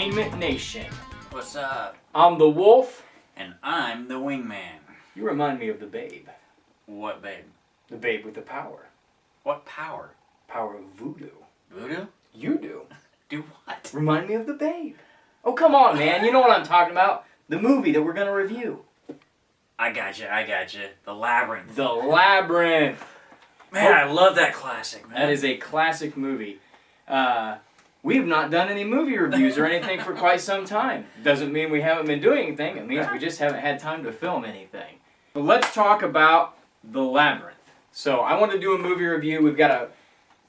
Entertainment Nation. What's up? I'm the Wolfe. And I'm the Wingman. You remind me of the Babe. What babe? The Babe with the power. What power? Power of voodoo. Voodoo? You do. Do what? Remind me of the Babe. Oh, come on, man. You know what I'm talking about. The movie that we're going to review. I gotcha. The Labyrinth. The Labyrinth. Man, I love that classic, man. That is a classic movie. We've not done any movie reviews or anything for quite some time. Doesn't mean we haven't been doing anything. It means we just haven't had time to film anything. But let's talk about The Labyrinth. So I want to do a movie review. We've got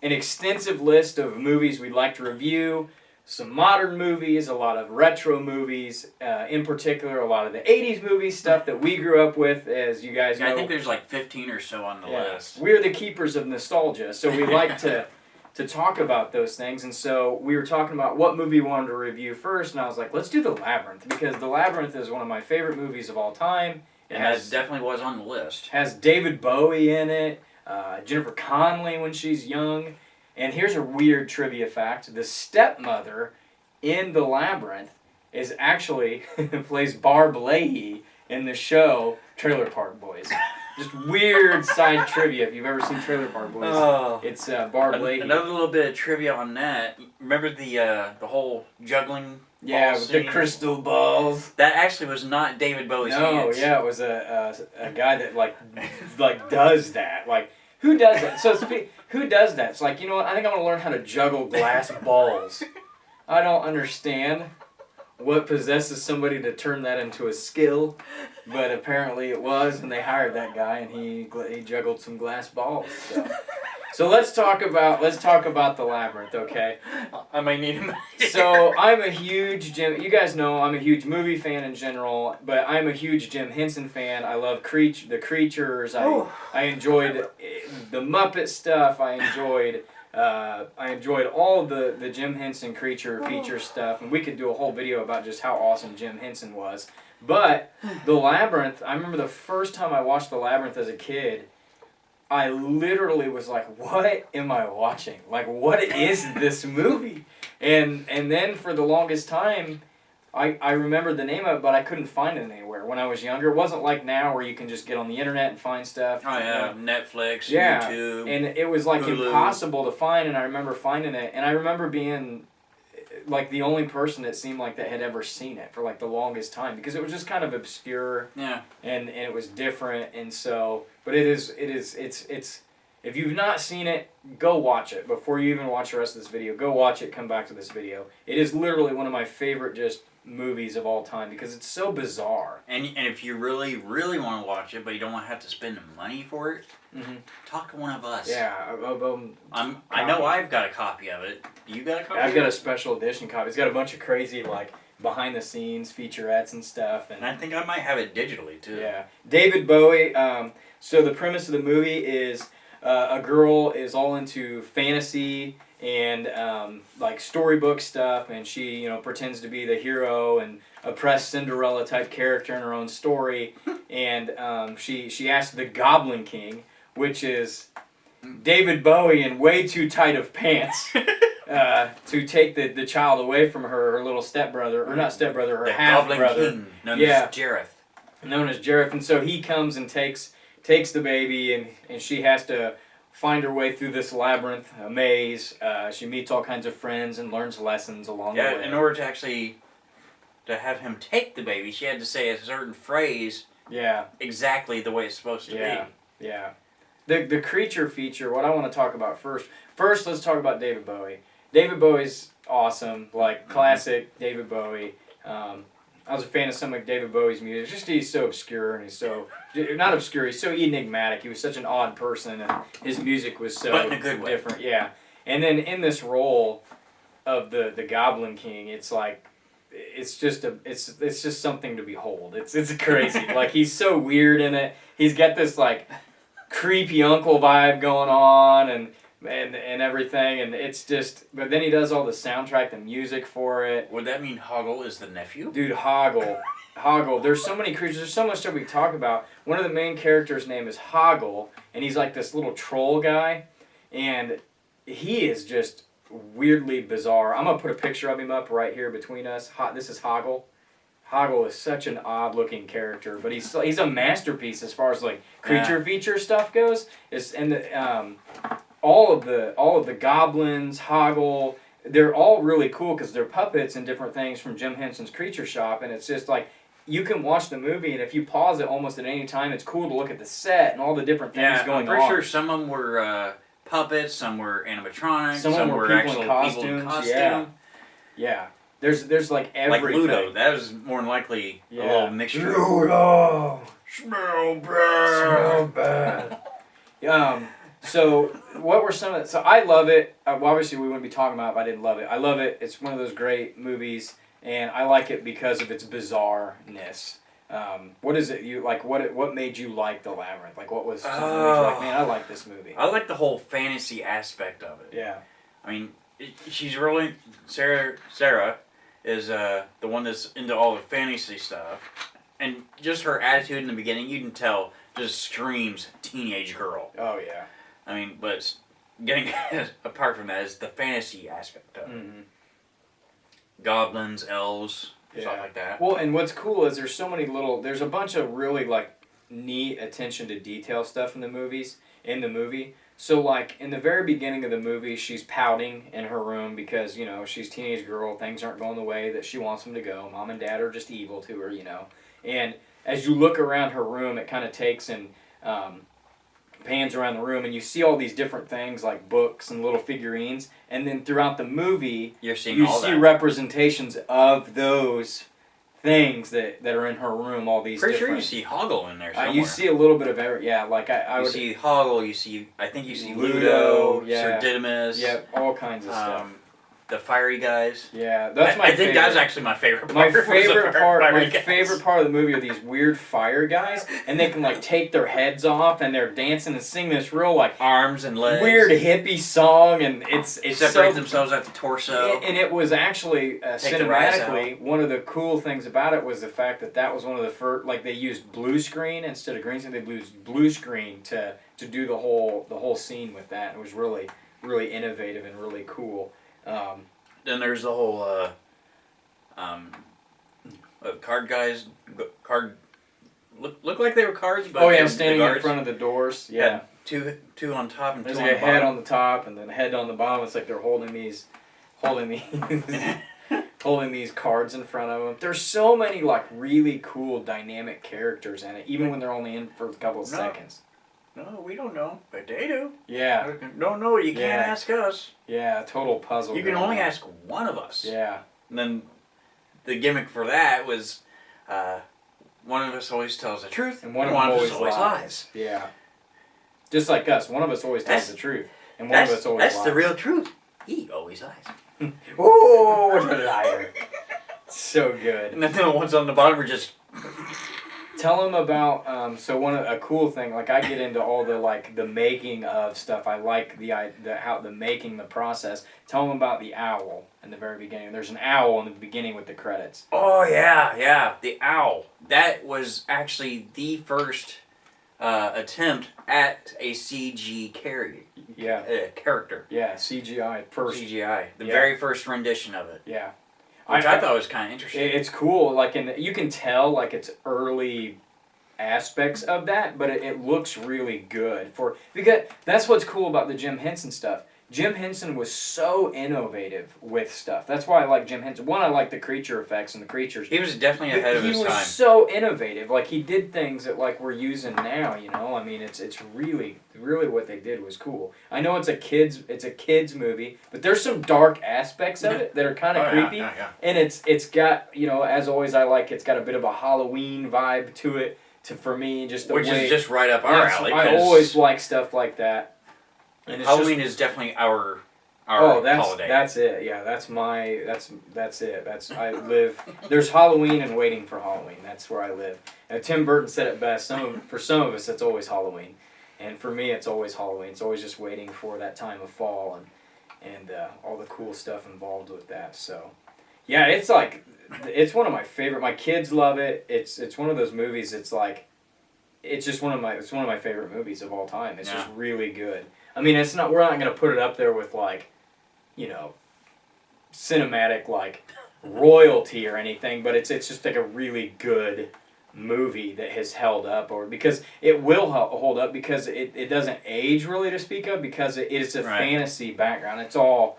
an extensive list of movies we'd like to review. Some modern movies, a lot of retro movies, in particular a lot of the 80s movies, stuff that we grew up with, as you guys know. I think there's like 15 or so on the list. We're the keepers of nostalgia, so we like to talk about those things. And so we were talking about what movie we wanted to review first, and I was like, let's do The Labyrinth, because The Labyrinth is one of my favorite movies of all time. It definitely was on the list. Has David Bowie in it, Jennifer Connelly when she's young. And here's a weird trivia fact. The stepmother in The Labyrinth is actually plays Barb Leahy in the show Trailer Park Boys. Just weird side trivia if you've ever seen Trailer Park Boys. Oh. It's Barb Leahy. Another little bit of trivia on that. Remember the whole juggling Yeah, with the crystal balls. That actually was not David Bowie's hands. Yeah, it was a guy that like does that. Like, who does that? So who does that? It's like, you know what? I think I want to learn how to juggle glass balls. I don't understand what possesses somebody to turn that into a skill, but apparently it was, and they hired that guy, and he juggled some glass balls. So let's talk about The Labyrinth, okay? I might need him. So I'm a huge you guys know I'm a huge movie fan in general, but I'm a huge Jim Henson fan. I love the creatures. I enjoyed the Muppet stuff. I enjoyed all of the Jim Henson creature feature stuff, and we could do a whole video about just how awesome Jim Henson was. But The Labyrinth, I remember the first time I watched The Labyrinth as a kid, I literally was like, what am I watching? Like, what is this movie? And then for the longest time, I remembered the name of it, but I couldn't find it anywhere when I was younger. It wasn't like now where you can just get on the internet and find stuff. Oh, yeah, Netflix, yeah. YouTube, and it was like Hulu. Impossible to find, and I remember finding it, and I remember being like the only person that seemed like that had ever seen it for like the longest time, because it was just kind of obscure. Yeah. And it was different, and so, but it's if you've not seen it, go watch it before you even watch the rest of this video. Go watch it, come back to this video. It is literally one of my favorite just movies of all time, because it's so bizarre. And if you really, really want to watch it, but you don't want to have to spend money for it, talk to one of us. Yeah. I know I've got a copy of it. You got a copy? I've got a special edition copy. It's got a bunch of crazy, like, behind-the-scenes featurettes and stuff. And I think I might have it digitally, too. Yeah. David Bowie, so the premise of the movie is a girl is all into fantasy and like storybook stuff, and she pretends to be the hero and oppressed Cinderella type character in her own story, and she asked the Goblin King, which is David Bowie in way too tight of pants, to take the child away from her little stepbrother, or not stepbrother, her half brother, Goblin King, known as Jareth. Known as Jareth, and so he comes and takes the baby, and she has to find her way through this labyrinth, a maze. She meets all kinds of friends and learns lessons along the way. Yeah, in order to have him take the baby, she had to say a certain phrase. Yeah. Exactly the way it's supposed to be. Yeah. The creature feature. What I want to talk about first. First, let's talk about David Bowie. David Bowie's awesome, like classic David Bowie. I was a fan of some of David Bowie's music. Just he's so obscure, and he's so not obscure. He's so enigmatic. He was such an odd person, and his music was so but in a good way. Different. Yeah. And then in this role of the Goblin King, it's like it's just something to behold. It's crazy. Like, he's so weird in it. He's got this like creepy uncle vibe going on, and everything, and it's just, but then he does all the soundtrack, the music for it. Would that mean Hoggle is the nephew? Dude, Hoggle. There's so many creatures, there's so much stuff we can talk about. One of the main characters' name is Hoggle, and he's like this little troll guy, and he is just weirdly bizarre. I'm gonna put a picture of him up right here between us. This is Hoggle. Hoggle is such an odd looking character, but he's a masterpiece as far as like creature feature stuff goes. All of the goblins, Hoggle, they're all really cool because they're puppets and different things from Jim Henson's Creature Shop, and it's just like you can watch the movie, and if you pause it almost at any time, it's cool to look at the set and all the different things going on. I'm pretty sure some of them were puppets, some were animatronics, some were people actual in costumes. people in costume. Yeah. There's like everything. Like Ludo, that was more than likely a little mixture. Ludo! Smell bad. So what were some of the... So I love it. Well, obviously we wouldn't be talking about it if I didn't love it. I love it. It's one of those great movies, and I like it because of its bizarreness. What is it you like? What made you like The Labyrinth? Like, what was something that made you like, man, I like this movie? I like the whole fantasy aspect of it. Yeah. I mean, she's really... Sarah is the one that's into all the fantasy stuff. And just her attitude in the beginning, you can tell, just screams teenage girl. Oh, yeah. I mean, but getting apart from that is the fantasy aspect of it. Mm-hmm. Goblins, elves, stuff like that. Well, and what's cool is there's a bunch of really, like, neat attention to detail stuff in the movie. So, like, in the very beginning of the movie, she's pouting in her room because, you know, she's a teenage girl. Things aren't going the way that she wants them to go. Mom and Dad are just evil to her, you know. And as you look around her room, it kind of takes and pans around the room, and you see all these different things like books and little figurines. And then throughout the movie, you see representations of those things that are in her room. All these. Pretty sure you see Hoggle in there somewhere. You see a little bit of every. Yeah, like I would see Hoggle. You see. I think you see Ludo. Sir Didymus. Yep, all kinds of stuff. The fiery guys. Yeah, that's my favorite. I think that's actually my favorite part. My favorite part of the movie are these weird fire guys, and they can like take their heads off, and they're dancing and sing this real like arms and legs, weird hippie song, and it's separate themselves at the torso. And it was actually cinematically one of the cool things about it was the fact that was one of the first, like they used blue screen instead of green screen. They used blue screen to do the whole scene with that. It was really innovative and really cool. Then there's the whole card guys. Look like they were cards, but standing in front of the doors. Yeah, two on top and there's two like on the bottom. a head on the top and then a head on the bottom. It's like they're holding these holding these cards in front of them. There's so many like really cool dynamic characters in it, even when they're only in for a couple of seconds. No, we don't know, but they do. Yeah. Don't know, you can't ask us. Yeah, total puzzle. You can only ask one of us. Yeah. And then the gimmick for that was one of us always tells the truth, and one of us always lies. Yeah. Just like us, one of us always tells the truth, and one of us always lies. That's the real truth. He always lies. Oh, what a liar. So good. And then the ones on the bottom are just... Tell them about a cool thing, like I get into all the making of stuff. I like the process. Tell them about the owl in the very beginning. There's an owl in the beginning with the credits. Oh yeah, the owl. That was actually the first attempt at a CG character. Yeah, CGI first. CGI, the very first rendition of it. Yeah. Which I thought was kind of interesting. It's cool, you can tell like it's early aspects of that, but it looks really good because that's what's cool about the Jim Henson stuff. Jim Henson was so innovative with stuff. That's why I like Jim Henson. One, I like the creature effects and the creatures. He was definitely ahead of his time. He was so innovative. Like he did things that like we're using now. You know, I mean, it's really what they did was cool. I know it's a kids movie, but there's some dark aspects of it that are kind of creepy. Yeah. And it's got, you know, as always it's got a bit of a Halloween vibe to it. For me, just the which way, is just right up our alley. I always like stuff like that. And Halloween is definitely our holiday. That's it. Yeah, that's it. I live. There's Halloween and waiting for Halloween. That's where I live. And Tim Burton said it best. For some of us, it's always Halloween, and for me, it's always Halloween. It's always just waiting for that time of fall and all the cool stuff involved with that. So, yeah, it's one of my favorite. My kids love it. It's one of those movies. It's one of my favorite movies of all time. It's just really good. I mean, we're not going to put it up there with like you know, cinematic like royalty or anything, but it's just like a really good movie that has held up, or because it will hold up because it doesn't age really to speak of, because it is a fantasy background. It's all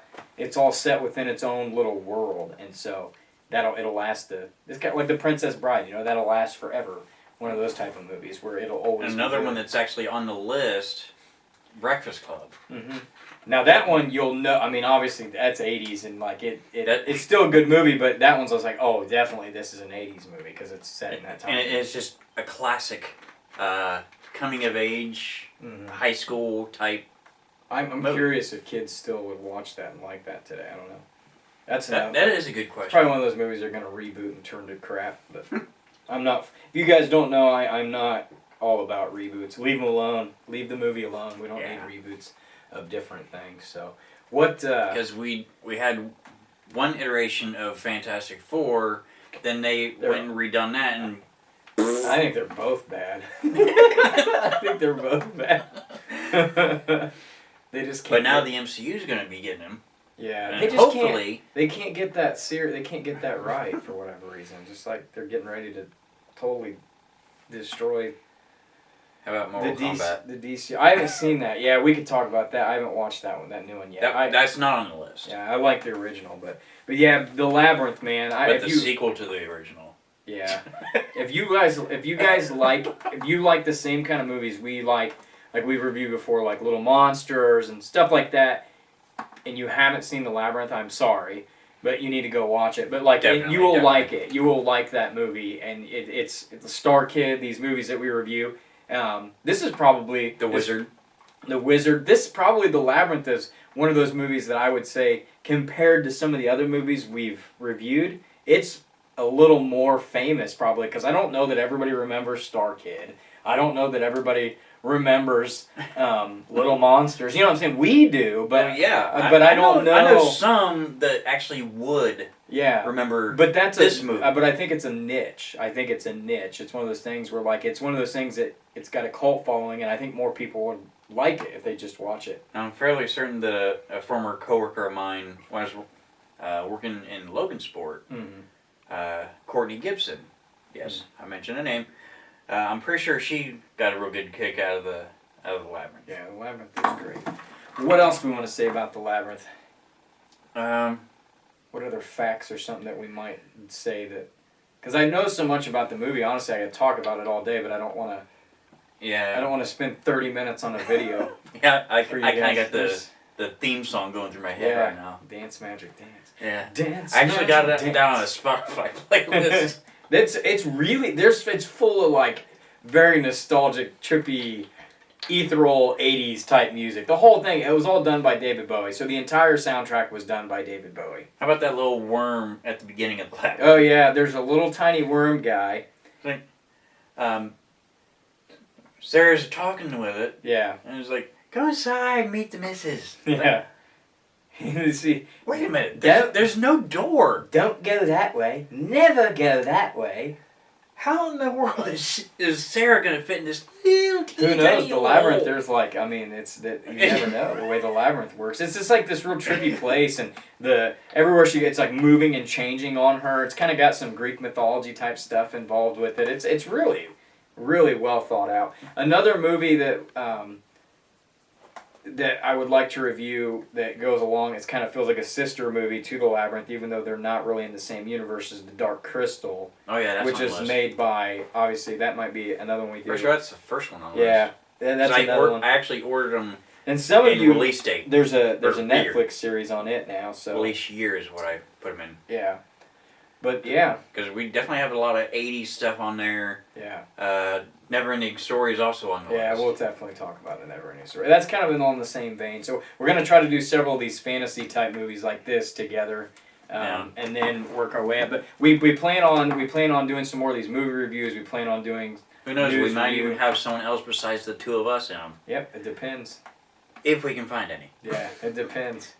set within its own little world, and so it'll last it's kind of like The Princess Bride, you know, that'll last forever. One of those type of movies where it'll always another one that's actually on the list, Breakfast Club. Mm-hmm. Now that one you'll know. I mean, obviously that's '80s, and like it's still a good movie. But that one's I was like, oh, definitely this is an '80s movie because it's set in that time. And it's just a classic, coming of age, high school type. I'm curious if kids still would watch that and like that today. I don't know. That is a good question. Probably one of those movies they're gonna reboot and turn to crap. But I'm not. If you guys don't know, I'm not all about reboots. Leave them alone. Leave the movie alone. We don't need reboots of different things. So what? Because we had one iteration of Fantastic Four, then they went and redone that, and I think they're both bad. I think they're both bad. They just can't. But now the MCU is going to be getting them. Yeah, and they just hopefully they can't get that They can't get that right for whatever reason. Just like they're getting ready to totally destroy. How about Mortal Kombat? The DC. I haven't seen that. Yeah, we could talk about that. I haven't watched that new one yet. That's not on the list. Yeah, I like the original, but yeah, the Labyrinth, man. But the sequel to the original. Yeah, if you guys like the same kind of movies we like we reviewed before, like Little Monsters and stuff like that, and you haven't seen the Labyrinth, I'm sorry, but you need to go watch it. But you will like it. You will like that movie, and it's the Star Kid. These movies that we review. This is probably The Wizard. This probably the Labyrinth is one of those movies that I would say, compared to some of the other movies we've reviewed, it's a little more famous probably, because I don't know that everybody remembers Star Kid. I don't know that everybody remembers Little Monsters. You know what I'm saying? We do, but I don't know. I know some that actually would. Yeah, remember? But that's this movie. But I think it's a niche. It's one of those things where it's one of those things that it's got a cult following, and I think more people would like it if they just watch it. I'm fairly certain that a former coworker of mine, when I was working in Logansport, Courtney Gibson. Yes, I mentioned a name. I'm pretty sure she got a real good kick out of the Labyrinth. Yeah, the Labyrinth is great. What else do we want to say about the Labyrinth? What other facts or something that we might say that... Because I know so much about the movie, honestly, I could talk about it all day, but I don't want to... Yeah. I don't want to spend 30 minutes on a video. Yeah, I kind of got the theme song going through my head right now. Dance Magic Dance. Yeah. Dance I actually got it dance. down on a Spotify playlist. It's full of very nostalgic, trippy, ethereal 80s type music. The whole thing, it was all done by David Bowie. So the entire soundtrack was done by David Bowie. How about that little worm at the beginning of the Labyrinth? Oh yeah, there's a little tiny worm guy. Sarah's talking with it. Yeah. And it's like, go inside, meet the missus. Yeah. See, wait a minute. There's no door. Don't go that way. Never go that way. How in the world is Sarah going to fit in this little teeny Who knows? The Labyrinth, hole? there's you never know the way the Labyrinth works. It's just this real trippy place, and everywhere she gets moving and changing on her. It's kind of got some Greek mythology type stuff involved with it. It's really, really well thought out. Another movie that I would like to review that goes along, it kind of feels like a sister movie to The Labyrinth, even though they're not really in the same universe, as The Dark Crystal. Oh yeah, that's which is made by, obviously, that might be another one we do. For sure, that's the first one on the list. Yeah, that's another one. I actually ordered them. And some of you, release date. There's a Netflix series on it now. So release year is what I put them in. Yeah. But yeah. Because we definitely have a lot of 80s stuff on there. Yeah. Never-Ending Story is also on the list. Yeah, we'll definitely talk about the Never-Ending Story. That's kind of on the same vein. So we're going to try to do several of these fantasy-type movies like this together, and then work our way up. But we plan on doing some more of these movie reviews. We plan on doing... Who knows, we might even have someone else besides the two of us in them. Yep, it depends. If we can find any. Yeah, it depends.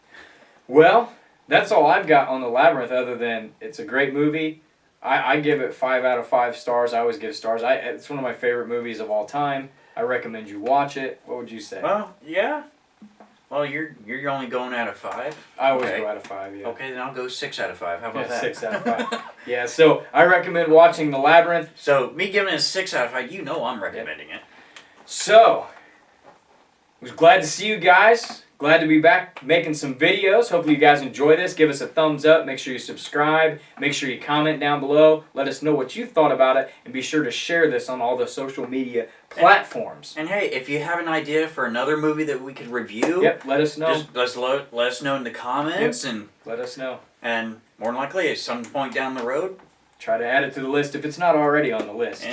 Well, that's all I've got on The Labyrinth, other than it's a great movie. I give it 5 out of 5 stars. I always give stars. It's one of my favorite movies of all time. I recommend you watch it. What would you say? Well, yeah. Well, you're only going out of 5. I always Okay. go out of 5. Yeah. Okay, then I'll go 6 out of 5. How about Yeah, that? 6 out of 5. Yeah. So I recommend watching The Labyrinth. So me giving it a 6 out of 5, you know I'm recommending it. So, was glad to see you guys. Glad to be back making some videos. Hopefully you guys enjoy this. Give us a thumbs up. Make sure you subscribe. Make sure you comment down below. Let us know what you thought about it. And be sure to share this on all the social media platforms. And hey, if you have an idea for another movie that we could review, Yep, let us know. just let us know in the comments, and Let us know. more than likely at some point down the road, Try to add it to the list if it's not already on the list.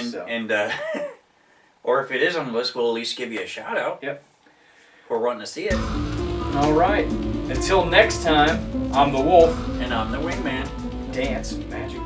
or if it is on the list, we'll at least give you a shout out. Yep. If we're wanting to see it. All right. Until next time, I'm the Wolf. And I'm the Wingman. Dance magic.